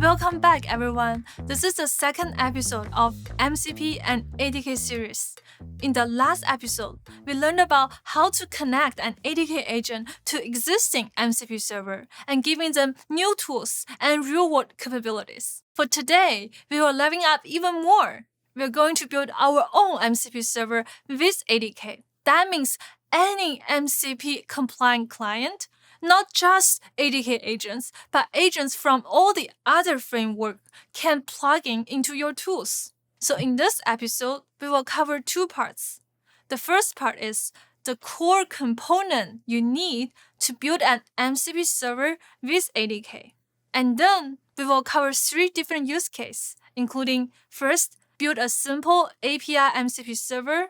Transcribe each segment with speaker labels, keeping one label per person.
Speaker 1: Welcome back, everyone. This is the second episode of MCP and ADK series. In the last episode, we learned about how to connect an ADK agent to existing MCP server and giving them new tools and real-world capabilities. For today, we will leveling up even more. We're going to build our own MCP server with ADK. That means any MCP compliant client, not just ADK agents, but agents from all the other framework can plug into your tools. So in this episode, we will cover two parts. The first part is the core component you need to build an MCP server with ADK. And then we will cover three different use cases, including first, build a simple API MCP server,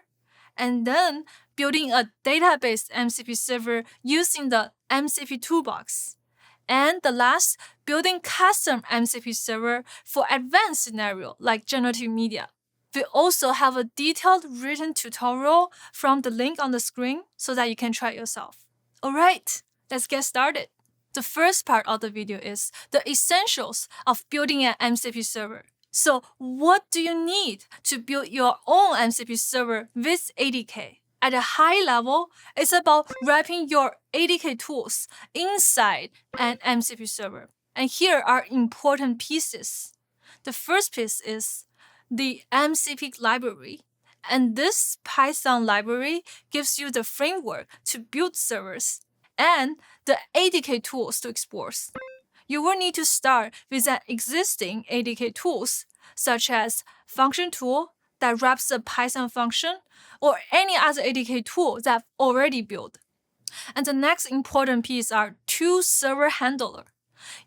Speaker 1: and then building a database MCP server using the MCP Toolbox. And the last, building custom MCP server for advanced scenario like generative media. We also have a detailed written tutorial from the link on the screen so that you can try it yourself. Alright, let's get started. The first part of the video is the essentials of building an MCP server. So what do you need to build your own MCP server with ADK? At a high level, it's about wrapping your ADK tools inside an MCP server. And here are important pieces. The first piece is the MCP library. And this Python library gives you the framework to build servers and the ADK tools to export. You will need to start with an existing ADK tools, such as function tool that wraps a Python function, or any other ADK tool that already built. And the next important piece are two server handlers.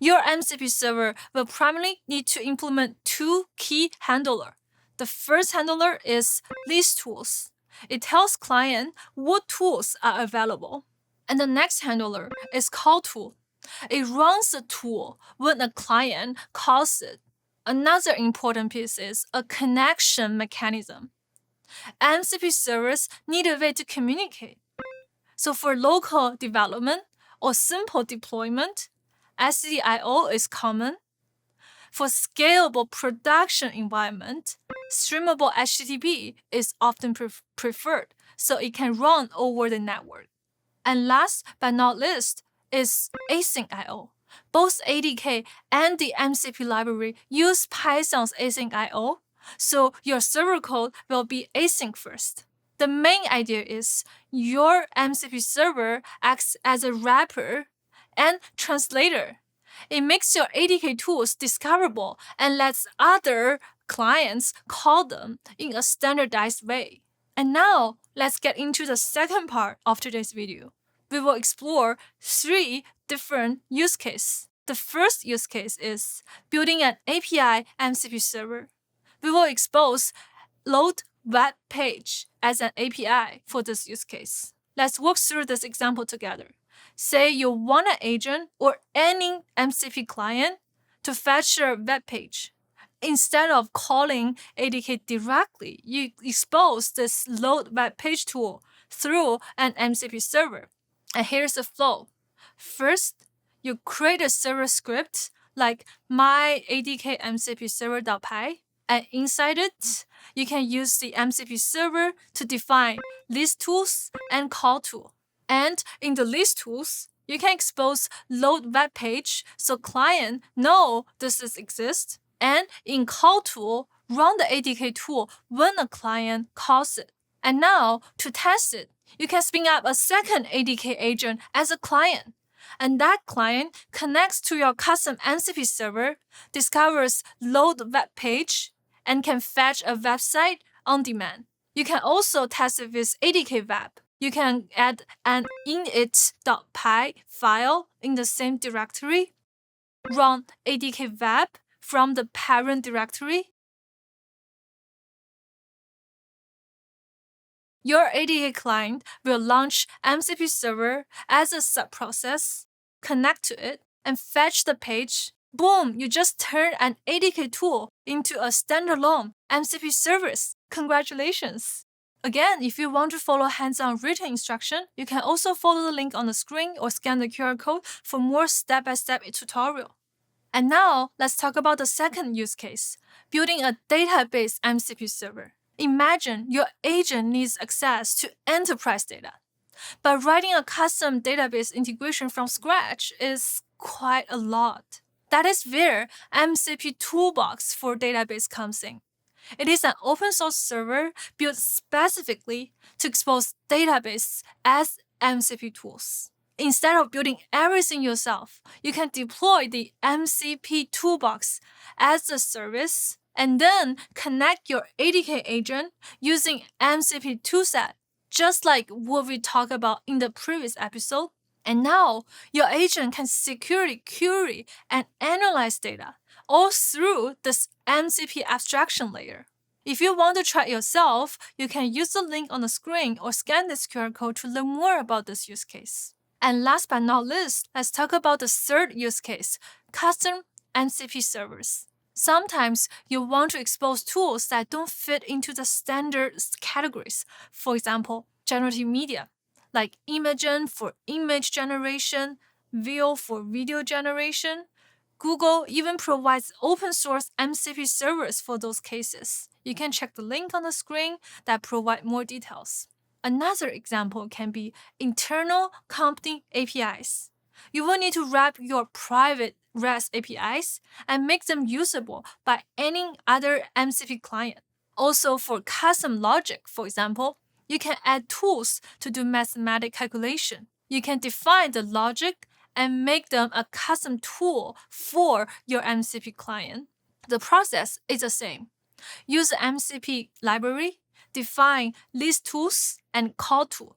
Speaker 1: Your MCP server will primarily need to implement two key handlers. The first handler is list tools. It tells client what tools are available. And the next handler is call tool. It runs the tool when a client calls it. Another important piece is a connection mechanism. MCP servers need a way to communicate. So for local development or simple deployment, SDIO is common. For scalable production environment, streamable HTTP is often preferred, so it can run over the network. And last but not least is async IO. Both ADK and the MCP library use Python's async IO, so your server code will be async first. The main idea is your MCP server acts as a wrapper and translator. It makes your ADK tools discoverable and lets other clients call them in a standardized way. And now, let's get into the second part of today's video. We will explore three different use cases. The first use case is building an API MCP server. We will expose load web page as an API for this use case. Let's walk through this example together. Say you want an agent or any MCP client to fetch your web page. Instead of calling ADK directly, you expose this load web page tool through an MCP server. And here's the flow. First, you create a server script like my ADK MCP server.py, and inside it, you can use the MCP server to define list tools and call tool. And in the list tools, you can expose load web page so client know this exists. And in call tool, run the ADK tool when a client calls it. And now, to test it, you can spin up a second ADK agent as a client. And that client connects to your custom MCP server, discovers load web page, and can fetch a website on demand. You can also test it with ADK web. You can add an init.py file in the same directory, run ADK web from the parent directory. Your ADK client will launch MCP server as a subprocess, connect to it, and fetch the page. Boom! You just turned an ADK tool into a standalone MCP service. Congratulations! Again, if you want to follow hands-on written instruction, you can also follow the link on the screen or scan the QR code for more step-by-step tutorial. And now, let's talk about the second use case, building a database MCP server. Imagine your agent needs access to enterprise data, but writing a custom database integration from scratch is quite a lot. That is where MCP Toolbox for database comes in. It is an open source server built specifically to expose database as MCP tools. Instead of building everything yourself, you can deploy the MCP Toolbox as a service and then connect your ADK agent using MCP toolset, just like what we talked about in the previous episode. And now, your agent can securely query and analyze data all through this MCP abstraction layer. If you want to try it yourself, you can use the link on the screen or scan this QR code to learn more about this use case. And last but not least, let's talk about the third use case, custom MCP servers. Sometimes you want to expose tools that don't fit into the standard categories. For example, generative media, like Imagen for image generation, Veo for video generation. Google even provides open source MCP servers for those cases. You can check the link on the screen that provide more details. Another example can be internal company APIs. You will need to wrap your private REST APIs and make them usable by any other MCP client. Also, for custom logic, for example, you can add tools to do mathematical calculation. You can define the logic and make them a custom tool for your MCP client. The process is the same. Use the MCP library, define list tools and call tool,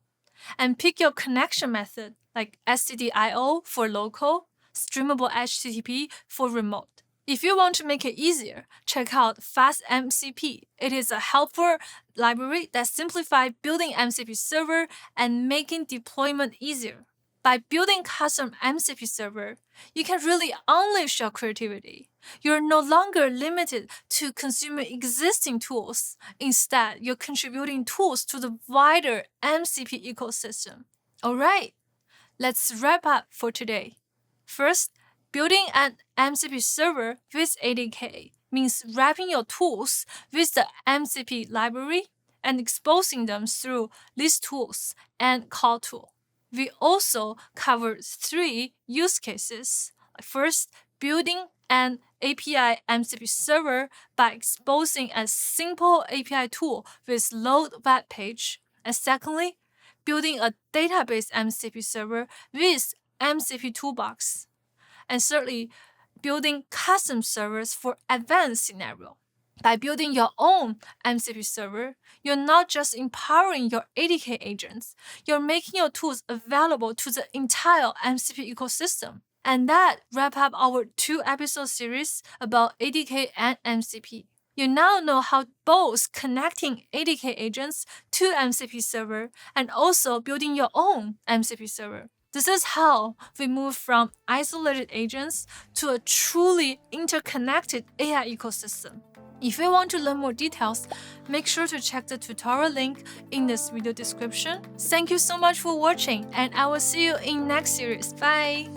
Speaker 1: and pick your connection method like STDIO for local, streamable HTTP for remote. If you want to make it easier, check out FastMCP. It is a helpful library that simplifies building MCP server and making deployment easier. By building custom MCP server, you can really unleash your creativity. You're no longer limited to consuming existing tools. Instead, you're contributing tools to the wider MCP ecosystem. Alright, let's wrap up for today. First, building an MCP server with ADK means wrapping your tools with the MCP library and exposing them through list tools and call tool. We also covered 3 use cases. First, building an API MCP server by exposing a simple API tool with load web page. And secondly, building a database MCP server with MCP Toolbox. And thirdly, building custom servers for advanced scenario. By building your own MCP server, you're not just empowering your ADK agents, you're making your tools available to the entire MCP ecosystem. And that wraps up our 2-episode series about ADK and MCP. You now know how both connecting ADK agents to MCP server and also building your own MCP server. This is how we move from isolated agents to a truly interconnected AI ecosystem. If you want to learn more details, make sure to check the tutorial link in this video description. Thank you so much for watching, and I will see you in next series. Bye!